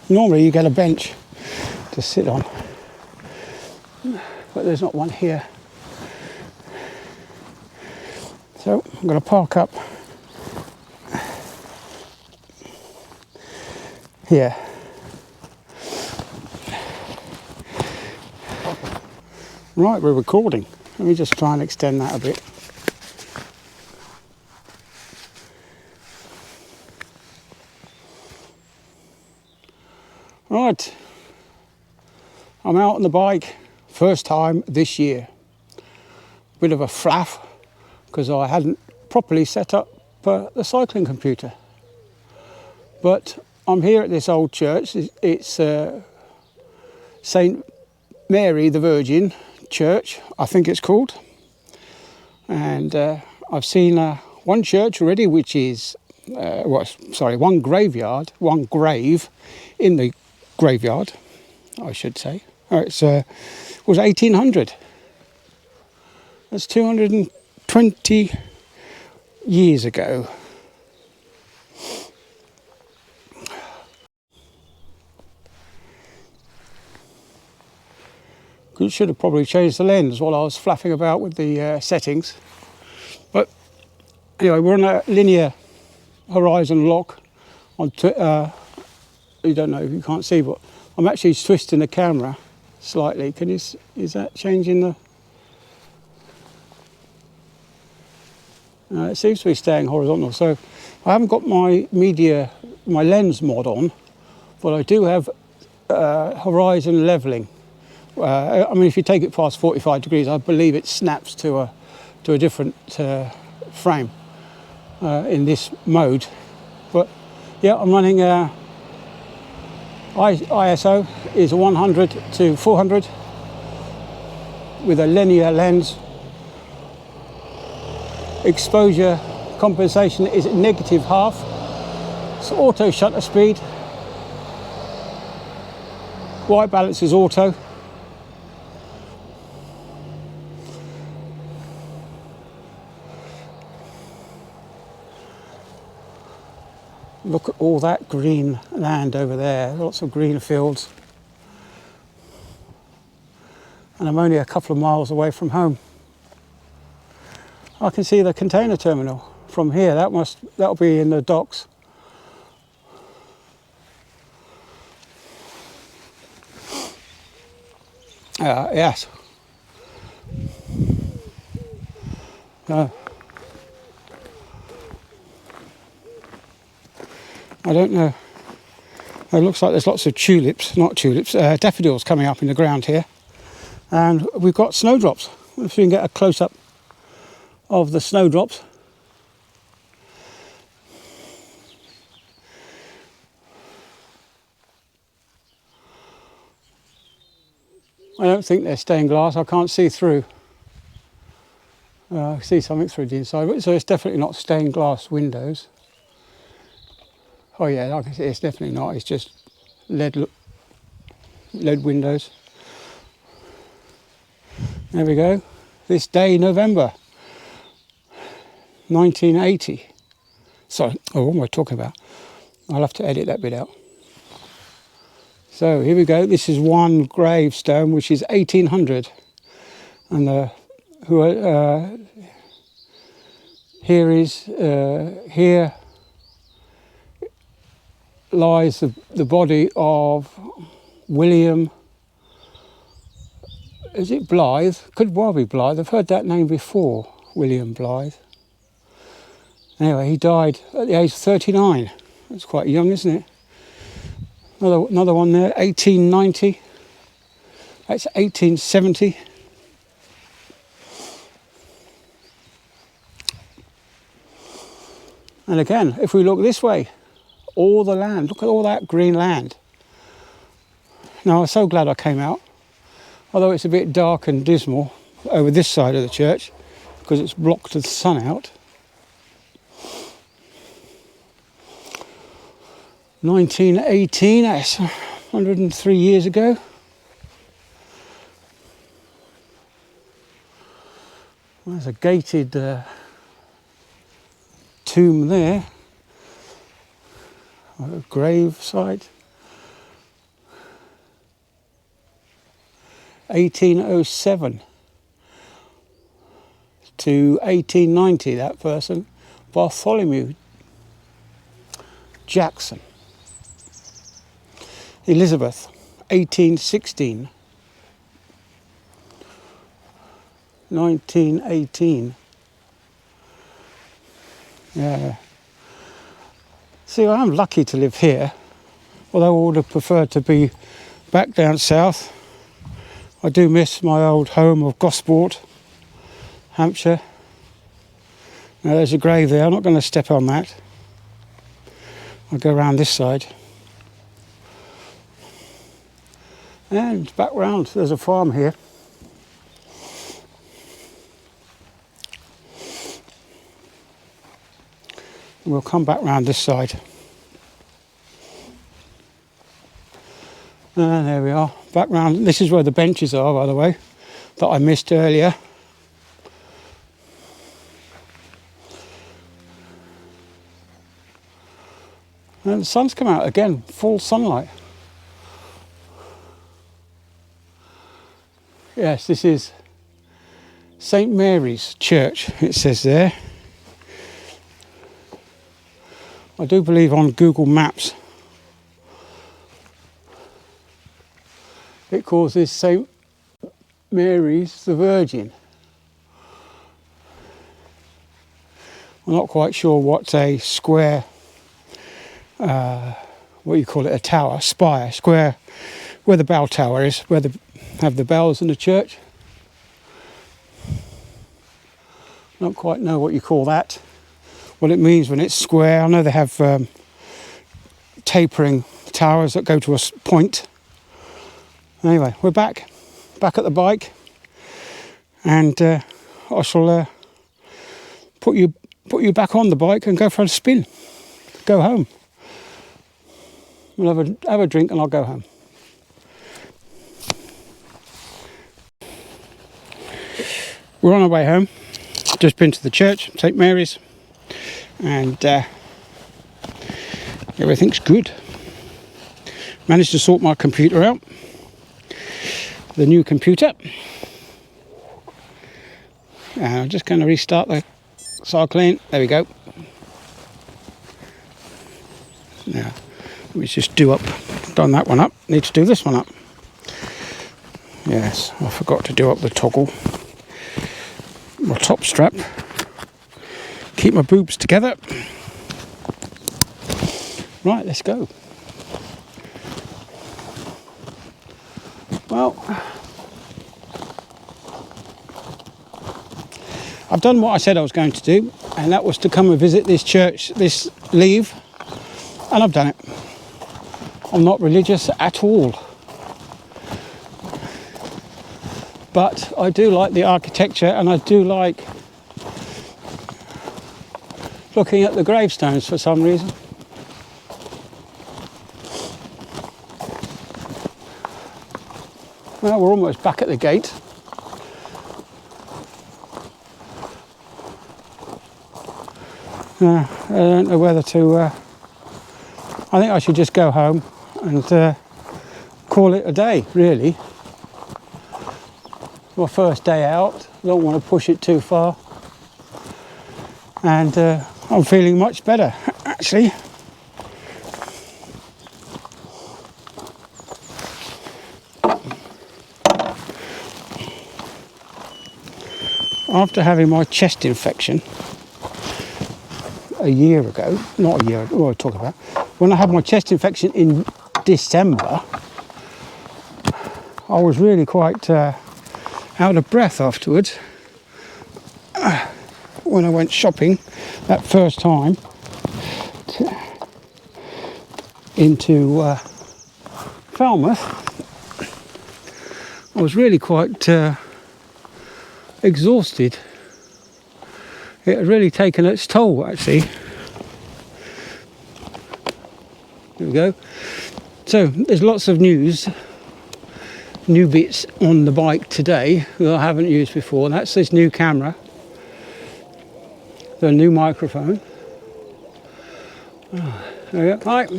Normally you get a bench to sit on, but there's not one here. So I'm going to park up here. Right, we're recording. Let me just try and extend that a bit. Right, I'm out on the bike, first time this year. Bit of a flaff because I hadn't properly set up the cycling computer. But I'm here at this old church. It's St. Mary the Virgin Church, I think it's called. And I've seen one church already, which is, one graveyard, one grave in the graveyard, I should say. It was 1800. That's 220 years ago. You should have probably changed the lens while I was flapping about with the settings. But anyway, we're on a linear horizon lock. You don't know if you can't see, but I'm actually twisting the camera slightly. Is that changing the? It seems to be staying horizontal. So I haven't got my lens mod on, but I do have horizon leveling. I mean, if you take it past 45 degrees, I believe it snaps to a different frame in this mode. But yeah, I'm running ISO is 100 to 400 with a linear lens. Exposure compensation is -half. It's auto shutter speed. White balance is auto. Look at all that green land over there, lots of green fields. And I'm only a couple of miles away from home. I can see the container terminal from here. That'll be in the docks. Yes. I don't know. It looks like there's lots of daffodils coming up in the ground here. And we've got snowdrops. If you can get a close-up of the snowdrops. I don't think they're stained glass. I can't see through. I see something through the inside, so it's definitely not stained glass windows. Oh yeah, I can see it's definitely not. It's just LED windows. There we go. This day, November 1980. Sorry, what am I talking about? I'll have to edit that bit out. So here we go. This is one gravestone, which is 1800, and here lies the body of William. Is it Blythe? Could well be Blythe. I've heard that name before, William Blythe. Anyway, he died at the age of 39. That's quite young, isn't it? Another one there, 1890. That's 1870. And again, if we look this way, all the land, look at all that green land. Now, I'm so glad I came out, although it's a bit dark and dismal over this side of the church because it's blocked the sun out. 1918, that's 103 years ago. There's a gated tomb there, a grave site. 1807 to 1890, that person, Bartholomew Jackson. Elizabeth, 1816. 1918. Yeah. See, I am lucky to live here, although I would have preferred to be back down south. I do miss my old home of Gosport, Hampshire. Now there's a grave there, I'm not going to step on that. I'll go around this side. And back round, there's a farm here. We'll come back round this side. And there we are, back round. This is where the benches are, by the way, that I missed earlier. And the sun's come out again, full sunlight. Yes, this is St. Mary's Church, it says there. I do believe on Google Maps it calls this St. Mary's the Virgin. I'm not quite sure what a square, what you call it, a tower, spire, square, where the bell tower is, where they have the bells in the church. I don't quite know what you call that. What it means when it's square. I know they have tapering towers that go to a point. Anyway, we're back at the bike, and I shall put you back on the bike and go for a spin. Go home. We'll have a drink and I'll go home. We're on our way home. Just been to the church, St. Mary's. And everything's good. Managed to sort my computer out, the new computer, and I'm just going to restart the cycling. There we go. Now let me just done that one up, need to do this one up. Yes, I forgot to do up the toggle, my top strap. Keep my boobs together. Right, let's go. Well, I've done what I said I was going to do, and that was to come and visit this church, this leave, and I've done it. I'm not religious at all, but I do like the architecture, and I do like looking at the gravestones for some reason. Well, we're almost back at the gate. I don't know whether to... I think I should just go home and call it a day, really. My first day out. I don't want to push it too far. And I'm feeling much better, actually. After having my chest infection a year ago, not a year ago, what am I talking about? When I had my chest infection in December, I was really quite out of breath afterwards. When I went shopping that first time into Falmouth, I was really quite exhausted. It had really taken its toll, actually. There we go. So there's lots of new bits on the bike today that I haven't used before. That's this new camera, the new microphone. There we go. Right.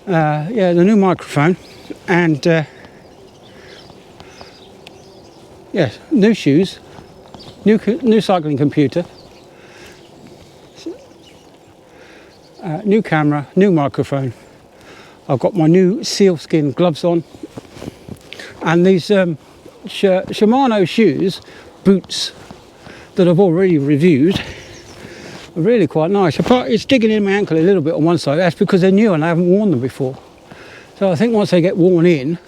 Yeah, the new microphone, and yes, new shoes, new cycling computer, new camera, new microphone. I've got my new sealskin gloves on, and these Shimano shoes, boots, that I've already reviewed, are really quite nice. Apart, it's digging in my ankle a little bit on one side. That's because they're new and I haven't worn them before. So I think once they get worn in,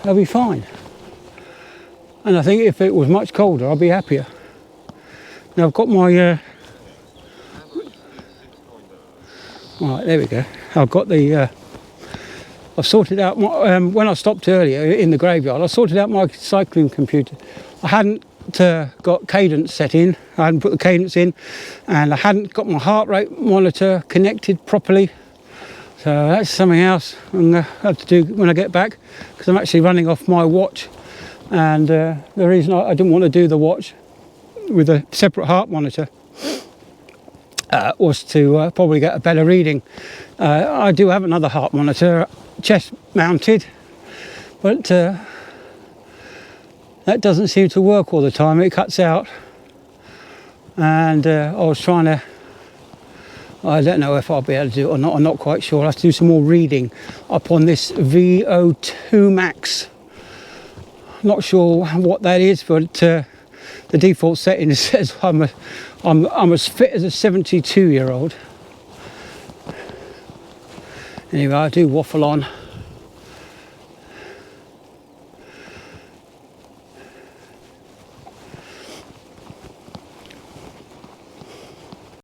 they'll be fine. And I think if it was much colder, I'll be happier. Now I've got my right, there we go. I've got the I've sorted out my when I stopped earlier in the graveyard, I sorted out my cycling computer. I hadn't got cadence set in. I hadn't put the cadence in, and I hadn't got my heart rate monitor connected properly. So that's something else I'm going to have to do when I get back, because I'm actually running off my watch. And the reason I didn't want to do the watch with a separate heart monitor was to probably get a better reading. I do have another heart monitor, chest mounted, but that doesn't seem to work all the time. It cuts out, and I was trying to, I don't know if I'll be able to do it or not. I'm not quite sure. I'll have to do some more reading up on this VO2 Max. Not sure what that is, but the default setting says I'm as fit as a 72-year-old. Anyway, I do waffle on.